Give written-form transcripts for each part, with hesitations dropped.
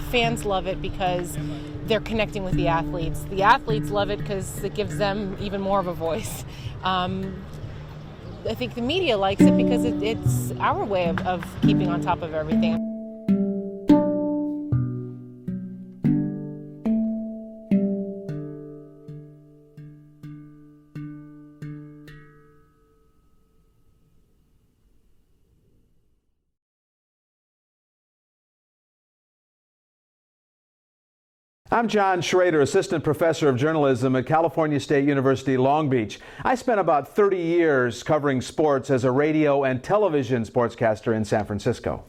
fans love it because they're connecting with the athletes. The athletes love it because it gives them even more of a voice. I think the media likes it because it's our way of keeping on top of everything. I'm John Shrader, Assistant Professor of Journalism at California State University, Long Beach. I spent about 30 years covering sports as a radio and television sportscaster in San Francisco.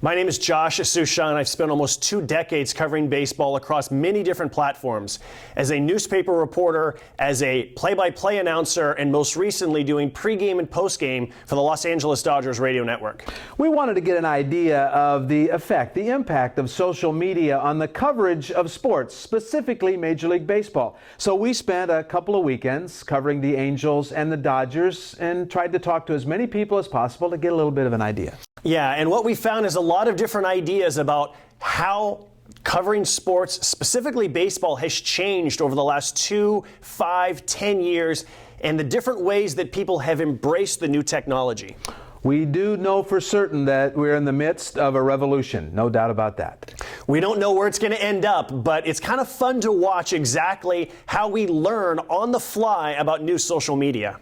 My name is Josh Sushan. I've spent almost 2 decades covering baseball across many different platforms. As a newspaper reporter, as a play-by-play announcer, and most recently doing pregame and postgame for the Los Angeles Dodgers radio network. We wanted to get an idea of the effect, the impact of social media on the coverage of sports, specifically Major League Baseball. So we spent a couple of weekends covering the Angels and the Dodgers and tried to talk to as many people as possible to get a little bit of an idea. Yeah, and what we found is a lot of different ideas about how covering sports, specifically baseball, has changed over the last 2, 5, 10 years, and the different ways that people have embraced the new technology. We do know for certain that we're in the midst of a revolution, no doubt about that. We don't know where it's going to end up, but it's kind of fun to watch exactly how we learn on the fly about new social media.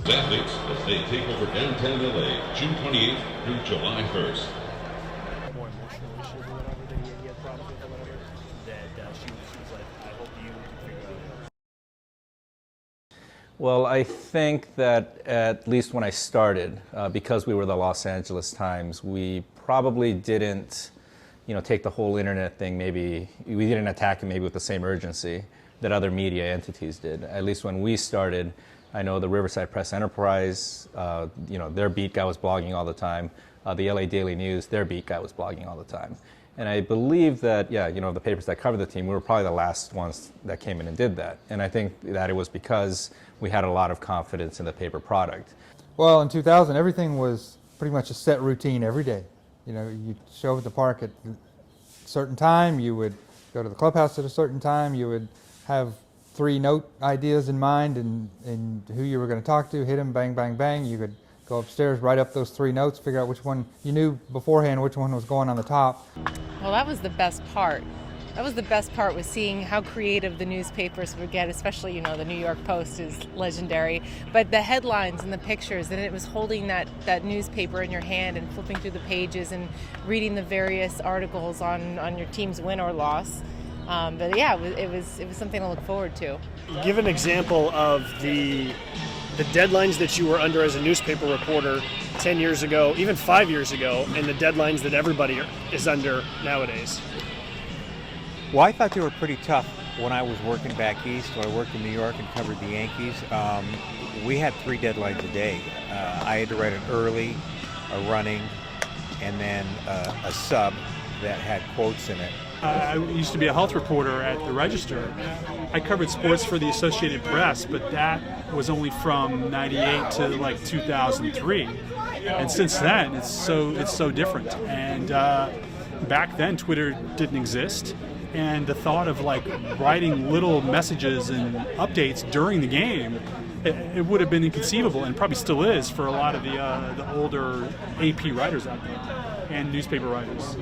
Athletes as they take over downtown LA, June 28th through July 1st. Well, I think that at least when I started, because we were the Los Angeles Times, we probably didn't, take the whole internet thing. Maybe we didn't attack it maybe with the same urgency that other media entities did. At least when we started, I know the Riverside Press Enterprise, their beat guy was blogging all the time. The LA Daily News, their beat guy was blogging all the time. And I believe that, the papers that covered the team, we were probably the last ones that came in and did that. And I think that it was because we had a lot of confidence in the paper product. Well, in 2000, everything was pretty much a set routine every day. You'd show up at the park at a certain time, you would go to the clubhouse at a certain time, you would have 3 note ideas in mind and who you were going to talk to, hit them, bang, bang, bang. You could go upstairs, write up those 3 notes, figure out which one you knew beforehand, which one was going on the top. Well, that was the best part. That was the best part, was seeing how creative the newspapers would get, especially, the New York Post is legendary. But the headlines and the pictures, and it was holding that newspaper in your hand and flipping through the pages and reading the various articles on your team's win or loss. But yeah, it was something to look forward to. Give an example of the deadlines that you were under as a newspaper reporter 10 years ago, even 5 years ago, and the deadlines that everybody is under nowadays. Well, I thought they were pretty tough when I was working back east. So I worked in New York and covered the Yankees. We had 3 deadlines a day. I had to write an early, a running, and then a sub that had quotes in it. I used to be a health reporter at the Register. I covered sports for the Associated Press, but that was only from '98 to like 2003. And since then, it's so different. And back then, Twitter didn't exist. And the thought of writing little messages and updates during the game, it would have been inconceivable, and probably still is for a lot of the older AP writers out there and newspaper writers.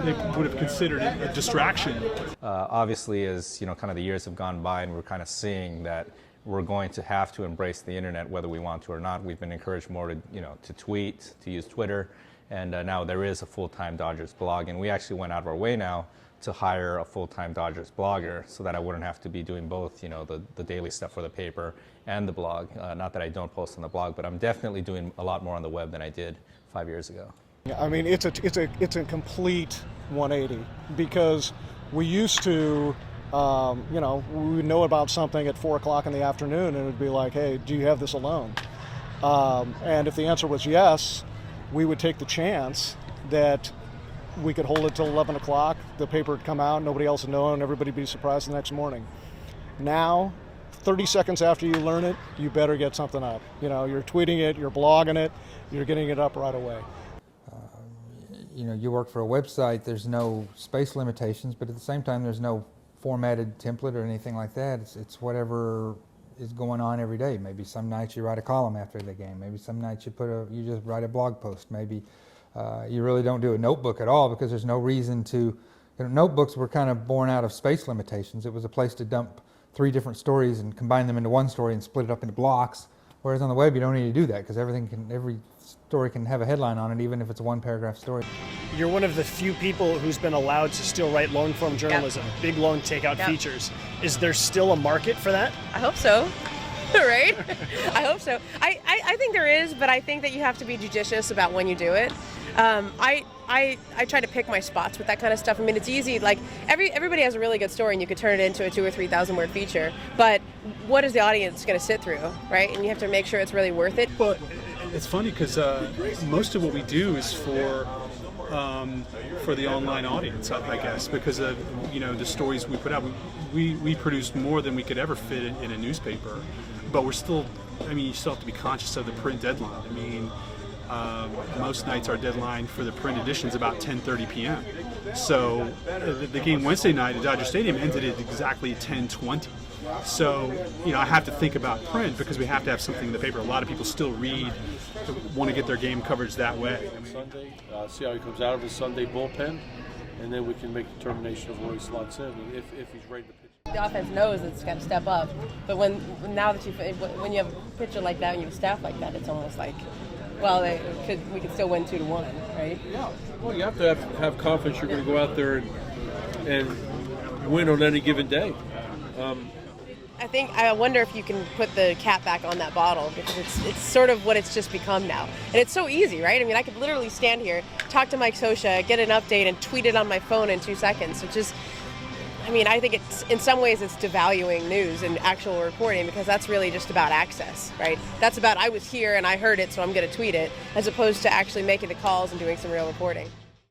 They would have considered it a distraction. Obviously, as kind of the years have gone by, and we're kind of seeing that we're going to have to embrace the internet whether we want to or not. We've been encouraged more to tweet, to use Twitter, and now there is a full-time Dodgers blog, and we actually went out of our way now to hire a full-time Dodgers blogger so that I wouldn't have to be doing both, the daily stuff for the paper and the blog. Not that I don't post on the blog, but I'm definitely doing a lot more on the web than I did 5 years ago. I mean, it's a complete 180, because we used to, we would know about something at 4 o'clock in the afternoon, and it would be like, hey, do you have this alone? And if the answer was yes, we would take the chance that we could hold it till 11 o'clock, the paper would come out, nobody else would know, and everybody would be surprised the next morning. Now, 30 seconds after you learn it, you better get something up. You know, you're tweeting it, you're blogging it, you're getting it up right away. You know, you work for a website, there's no space limitations, but at the same time, there's no formatted template or anything like that. It's whatever is going on every day. Maybe some nights you write a column after the game. Maybe some nights you just write a blog post. Maybe you really don't do a notebook at all because there's no reason to. You know, notebooks were kind of born out of space limitations. It was a place to dump 3 different stories and combine them into one story and split it up into blocks. Whereas on the web, you don't need to do that because every story can have a headline on it, even if it's a 1-paragraph story. You're one of the few people who's been allowed to still write long-form journalism, big, long takeout features. Is there still a market for that? I hope so. Right? I hope so. I think there is, but I think that you have to be judicious about when you do it. I try to pick my spots with that kind of stuff. I mean, it's easy. Like everybody has a really good story, and you could turn it into a 2,000 or 3,000 word feature. But what is the audience going to sit through, right? And you have to make sure it's really worth it. Well, it's funny because most of what we do is for the online audience, I guess, because of the stories we put out. We produce more than we could ever fit in a newspaper, but we're still. I mean, you still have to be conscious of the print deadline. I mean. Most nights our deadline for the print edition is about 10:30 p.m. So the game Wednesday night at Dodger Stadium ended at exactly 10:20. So I have to think about print because we have to have something in the paper. A lot of people still want to get their game coverage that way. Sunday, see how he comes out of his Sunday bullpen, and then we can make a determination of where he slots in if he's ready to pitch. The offense knows it's got to step up, but when you have a pitcher like that and you have a staff like that, it's almost like. Well, we could still win 2-1, right? Yeah. Well, you have to have confidence you're going to go out there and win on any given day. I wonder if you can put the cap back on that bottle because it's sort of what it's just become now. And it's so easy, right? I mean, I could literally stand here, talk to Mike Scioscia, get an update, and tweet it on my phone in 2 seconds. I think in some ways it's devaluing news and actual reporting because that's really just about access, right? That's about I was here and I heard it, so I'm going to tweet it, as opposed to actually making the calls and doing some real reporting.